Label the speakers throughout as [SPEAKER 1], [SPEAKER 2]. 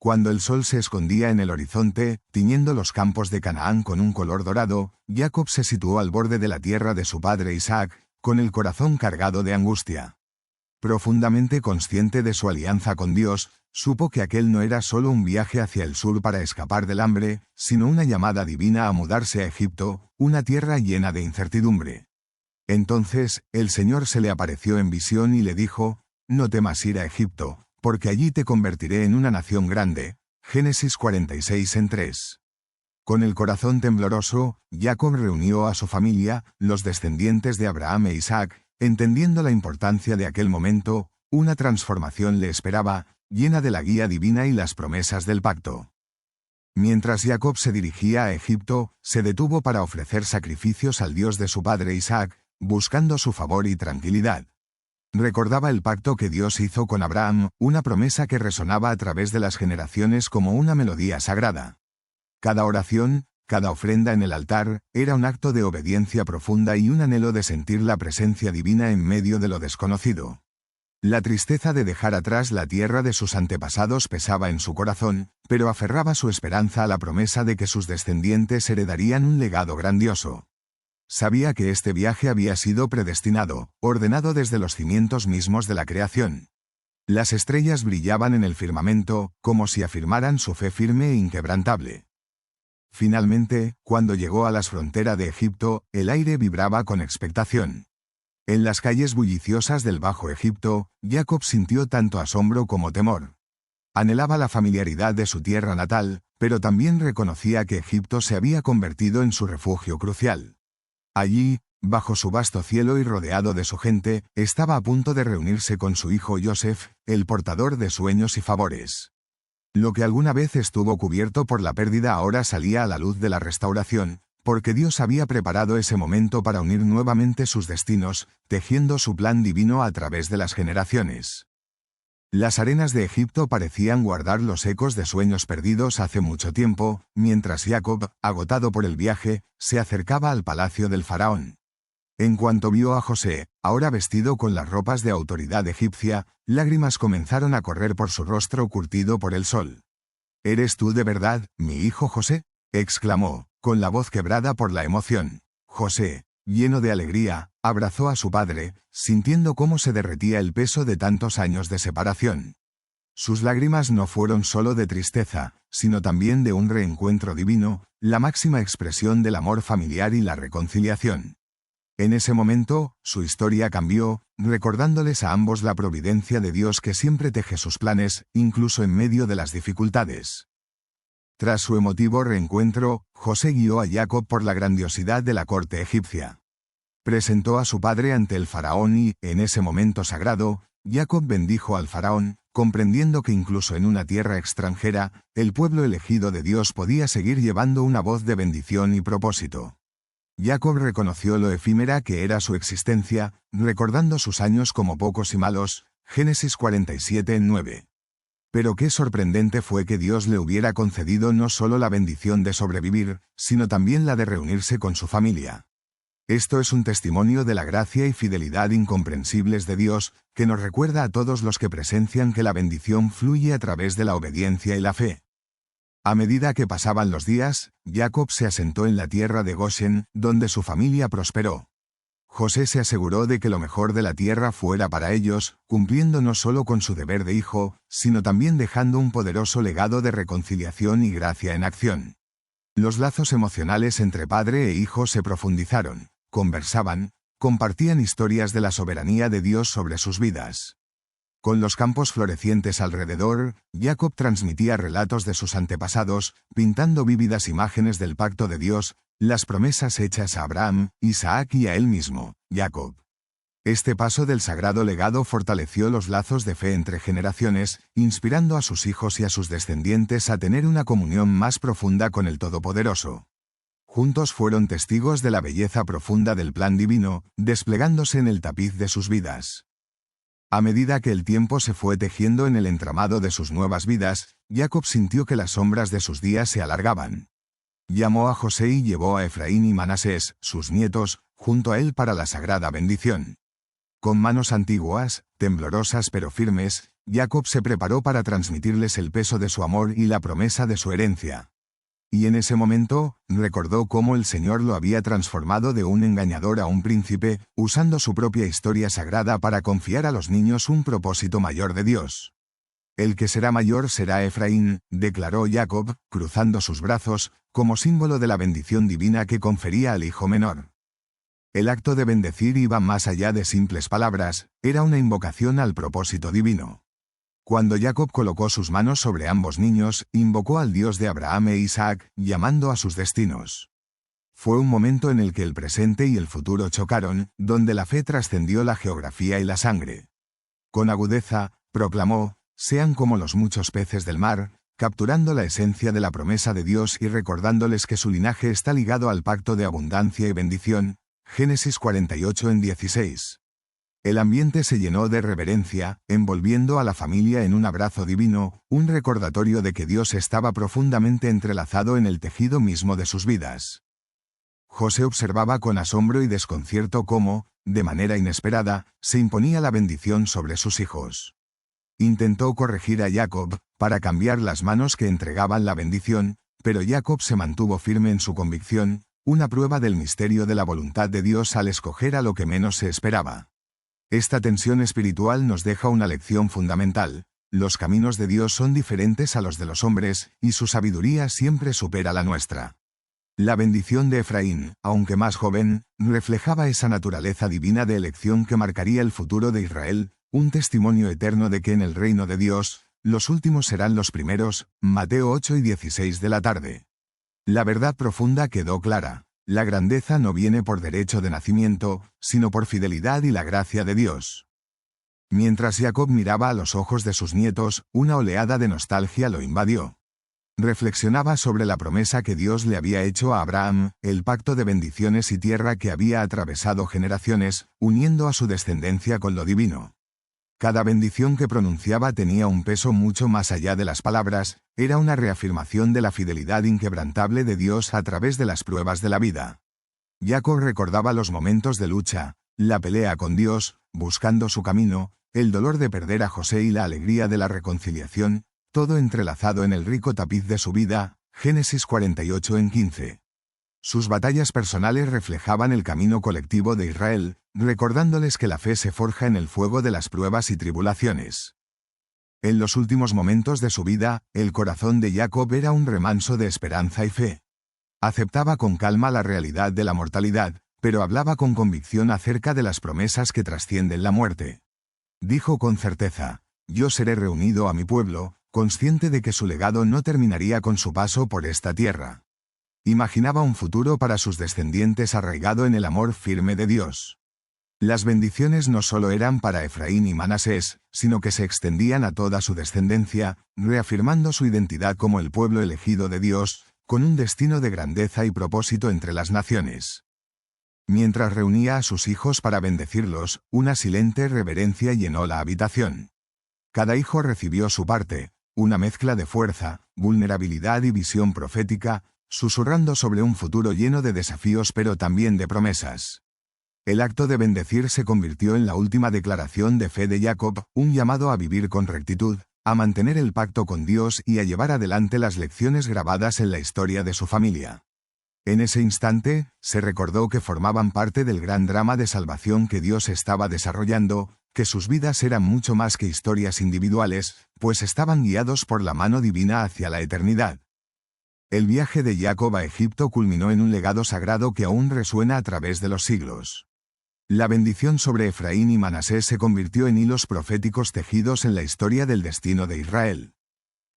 [SPEAKER 1] Cuando el sol se escondía en el horizonte, tiñendo los campos de Canaán con un color dorado, Jacob se situó al borde de la tierra de su padre Isaac, con el corazón cargado de angustia. Profundamente consciente de su alianza con Dios, supo que aquel no era solo un viaje hacia el sur para escapar del hambre, sino una llamada divina a mudarse a Egipto, una tierra llena de incertidumbre. Entonces, el Señor se le apareció en visión y le dijo: «No temas ir a Egipto, porque allí te convertiré en una nación grande». Génesis 46:3. Con el corazón tembloroso, Jacob reunió a su familia, los descendientes de Abraham e Isaac, entendiendo la importancia de aquel momento. Una transformación le esperaba, llena de la guía divina y las promesas del pacto. Mientras Jacob se dirigía a Egipto, se detuvo para ofrecer sacrificios al Dios de su padre Isaac, buscando su favor y tranquilidad. Recordaba el pacto que Dios hizo con Abraham, una promesa que resonaba a través de las generaciones como una melodía sagrada. Cada oración, cada ofrenda en el altar, era un acto de obediencia profunda y un anhelo de sentir la presencia divina en medio de lo desconocido. La tristeza de dejar atrás la tierra de sus antepasados pesaba en su corazón, pero aferraba su esperanza a la promesa de que sus descendientes heredarían un legado grandioso. Sabía que este viaje había sido predestinado, ordenado desde los cimientos mismos de la creación. Las estrellas brillaban en el firmamento, como si afirmaran su fe firme e inquebrantable. Finalmente, cuando llegó a las fronteras de Egipto, el aire vibraba con expectación. En las calles bulliciosas del Bajo Egipto, Jacob sintió tanto asombro como temor. Anhelaba la familiaridad de su tierra natal, pero también reconocía que Egipto se había convertido en su refugio crucial. Allí, bajo su vasto cielo y rodeado de su gente, estaba a punto de reunirse con su hijo Joseph, el portador de sueños y favores. Lo que alguna vez estuvo cubierto por la pérdida ahora salía a la luz de la restauración, porque Dios había preparado ese momento para unir nuevamente sus destinos, tejiendo su plan divino a través de las generaciones. Las arenas de Egipto parecían guardar los ecos de sueños perdidos hace mucho tiempo, mientras Jacob, agotado por el viaje, se acercaba al palacio del faraón. En cuanto vio a José, ahora vestido con las ropas de autoridad egipcia, lágrimas comenzaron a correr por su rostro curtido por el sol. «¿Eres tú de verdad, mi hijo José?», exclamó, con la voz quebrada por la emoción. José, lleno de alegría, abrazó a su padre, sintiendo cómo se derretía el peso de tantos años de separación. Sus lágrimas no fueron solo de tristeza, sino también de un reencuentro divino, la máxima expresión del amor familiar y la reconciliación. En ese momento, su historia cambió, recordándoles a ambos la providencia de Dios que siempre teje sus planes, incluso en medio de las dificultades. Tras su emotivo reencuentro, José guió a Jacob por la grandiosidad de la corte egipcia. Presentó a su padre ante el faraón y, en ese momento sagrado, Jacob bendijo al faraón, comprendiendo que incluso en una tierra extranjera, el pueblo elegido de Dios podía seguir llevando una voz de bendición y propósito. Jacob reconoció lo efímera que era su existencia, recordando sus años como pocos y malos. Génesis 47:9. Pero qué sorprendente fue que Dios le hubiera concedido no solo la bendición de sobrevivir, sino también la de reunirse con su familia. Esto es un testimonio de la gracia y fidelidad incomprensibles de Dios, que nos recuerda a todos los que presencian que la bendición fluye a través de la obediencia y la fe. A medida que pasaban los días, Jacob se asentó en la tierra de Goshen, donde su familia prosperó. José se aseguró de que lo mejor de la tierra fuera para ellos, cumpliendo no solo con su deber de hijo, sino también dejando un poderoso legado de reconciliación y gracia en acción. Los lazos emocionales entre padre e hijo se profundizaron, conversaban, compartían historias de la soberanía de Dios sobre sus vidas. Con los campos florecientes alrededor, Jacob transmitía relatos de sus antepasados, pintando vívidas imágenes del pacto de Dios, las promesas hechas a Abraham, Isaac y a él mismo, Jacob. Este paso del sagrado legado fortaleció los lazos de fe entre generaciones, inspirando a sus hijos y a sus descendientes a tener una comunión más profunda con el Todopoderoso. Juntos fueron testigos de la belleza profunda del plan divino, desplegándose en el tapiz de sus vidas. A medida que el tiempo se fue tejiendo en el entramado de sus nuevas vidas, Jacob sintió que las sombras de sus días se alargaban. Llamó a José y llevó a Efraín y Manasés, sus nietos, junto a él para la sagrada bendición. Con manos antiguas, temblorosas pero firmes, Jacob se preparó para transmitirles el peso de su amor y la promesa de su herencia. Y en ese momento, recordó cómo el Señor lo había transformado de un engañador a un príncipe, usando su propia historia sagrada para confiar a los niños un propósito mayor de Dios. El que será mayor será Efraín, declaró Jacob, cruzando sus brazos, como símbolo de la bendición divina que confería al hijo menor. El acto de bendecir iba más allá de simples palabras, era una invocación al propósito divino. Cuando Jacob colocó sus manos sobre ambos niños, invocó al Dios de Abraham e Isaac, llamando a sus destinos. Fue un momento en el que el presente y el futuro chocaron, donde la fe trascendió la geografía y la sangre. Con agudeza, proclamó: «Sean como los muchos peces del mar», capturando la esencia de la promesa de Dios y recordándoles que su linaje está ligado al pacto de abundancia y bendición. Génesis 48:16. El ambiente se llenó de reverencia, envolviendo a la familia en un abrazo divino, un recordatorio de que Dios estaba profundamente entrelazado en el tejido mismo de sus vidas. José observaba con asombro y desconcierto cómo, de manera inesperada, se imponía la bendición sobre sus hijos. Intentó corregir a Jacob, para cambiar las manos que entregaban la bendición, pero Jacob se mantuvo firme en su convicción, una prueba del misterio de la voluntad de Dios al escoger a lo que menos se esperaba. Esta tensión espiritual nos deja una lección fundamental: los caminos de Dios son diferentes a los de los hombres, y su sabiduría siempre supera la nuestra. La bendición de Efraín, aunque más joven, reflejaba esa naturaleza divina de elección que marcaría el futuro de Israel, un testimonio eterno de que en el reino de Dios, los últimos serán los primeros. Mateo 8:16 de la tarde. La verdad profunda quedó clara: la grandeza no viene por derecho de nacimiento, sino por fidelidad y la gracia de Dios. Mientras Jacob miraba a los ojos de sus nietos, una oleada de nostalgia lo invadió. Reflexionaba sobre la promesa que Dios le había hecho a Abraham, el pacto de bendiciones y tierra que había atravesado generaciones, uniendo a su descendencia con lo divino. Cada bendición que pronunciaba tenía un peso mucho más allá de las palabras, era una reafirmación de la fidelidad inquebrantable de Dios a través de las pruebas de la vida. Jacob recordaba los momentos de lucha, la pelea con Dios, buscando su camino, el dolor de perder a José y la alegría de la reconciliación, todo entrelazado en el rico tapiz de su vida. Génesis 48:15. Sus batallas personales reflejaban el camino colectivo de Israel, recordándoles que la fe se forja en el fuego de las pruebas y tribulaciones. En los últimos momentos de su vida, el corazón de Jacob era un remanso de esperanza y fe. Aceptaba con calma la realidad de la mortalidad, pero hablaba con convicción acerca de las promesas que trascienden la muerte. Dijo con certeza: «Yo seré reunido a mi pueblo», consciente de que su legado no terminaría con su paso por esta tierra. Imaginaba un futuro para sus descendientes arraigado en el amor firme de Dios. Las bendiciones no solo eran para Efraín y Manasés, sino que se extendían a toda su descendencia, reafirmando su identidad como el pueblo elegido de Dios, con un destino de grandeza y propósito entre las naciones. Mientras reunía a sus hijos para bendecirlos, una silente reverencia llenó la habitación. Cada hijo recibió su parte, una mezcla de fuerza, vulnerabilidad y visión profética, susurrando sobre un futuro lleno de desafíos pero también de promesas. El acto de bendecir se convirtió en la última declaración de fe de Jacob, un llamado a vivir con rectitud, a mantener el pacto con Dios y a llevar adelante las lecciones grabadas en la historia de su familia. En ese instante, se recordó que formaban parte del gran drama de salvación que Dios estaba desarrollando, que sus vidas eran mucho más que historias individuales, pues estaban guiados por la mano divina hacia la eternidad. El viaje de Jacob a Egipto culminó en un legado sagrado que aún resuena a través de los siglos. La bendición sobre Efraín y Manasés se convirtió en hilos proféticos tejidos en la historia del destino de Israel.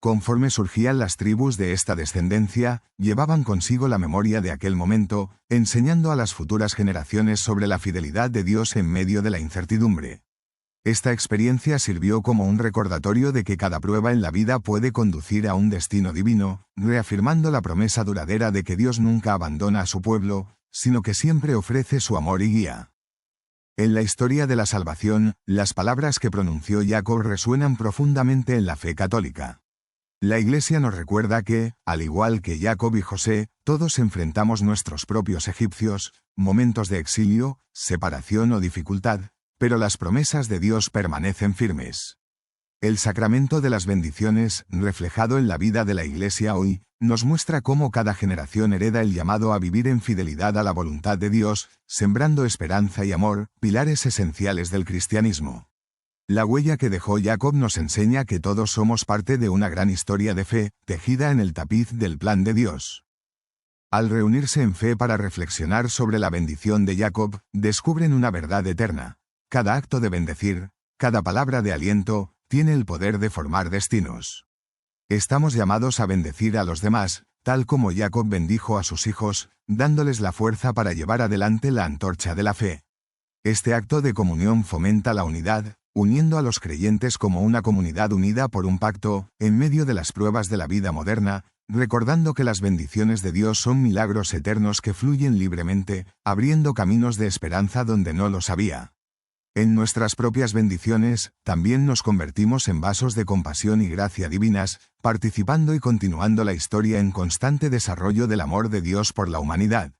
[SPEAKER 1] Conforme surgían las tribus de esta descendencia, llevaban consigo la memoria de aquel momento, enseñando a las futuras generaciones sobre la fidelidad de Dios en medio de la incertidumbre. Esta experiencia sirvió como un recordatorio de que cada prueba en la vida puede conducir a un destino divino, reafirmando la promesa duradera de que Dios nunca abandona a su pueblo, sino que siempre ofrece su amor y guía. En la historia de la salvación, las palabras que pronunció Jacob resuenan profundamente en la fe católica. La Iglesia nos recuerda que, al igual que Jacob y José, todos enfrentamos nuestros propios egipcios, momentos de exilio, separación o dificultad, pero las promesas de Dios permanecen firmes. El sacramento de las bendiciones, reflejado en la vida de la Iglesia hoy, nos muestra cómo cada generación hereda el llamado a vivir en fidelidad a la voluntad de Dios, sembrando esperanza y amor, pilares esenciales del cristianismo. La huella que dejó Jacob nos enseña que todos somos parte de una gran historia de fe, tejida en el tapiz del plan de Dios. Al reunirse en fe para reflexionar sobre la bendición de Jacob, descubren una verdad eterna. Cada acto de bendecir, cada palabra de aliento, tiene el poder de formar destinos. Estamos llamados a bendecir a los demás, tal como Jacob bendijo a sus hijos, dándoles la fuerza para llevar adelante la antorcha de la fe. Este acto de comunión fomenta la unidad, uniendo a los creyentes como una comunidad unida por un pacto, en medio de las pruebas de la vida moderna, recordando que las bendiciones de Dios son milagros eternos que fluyen libremente, abriendo caminos de esperanza donde no los había. En nuestras propias bendiciones, también nos convertimos en vasos de compasión y gracia divinas, participando y continuando la historia en constante desarrollo del amor de Dios por la humanidad.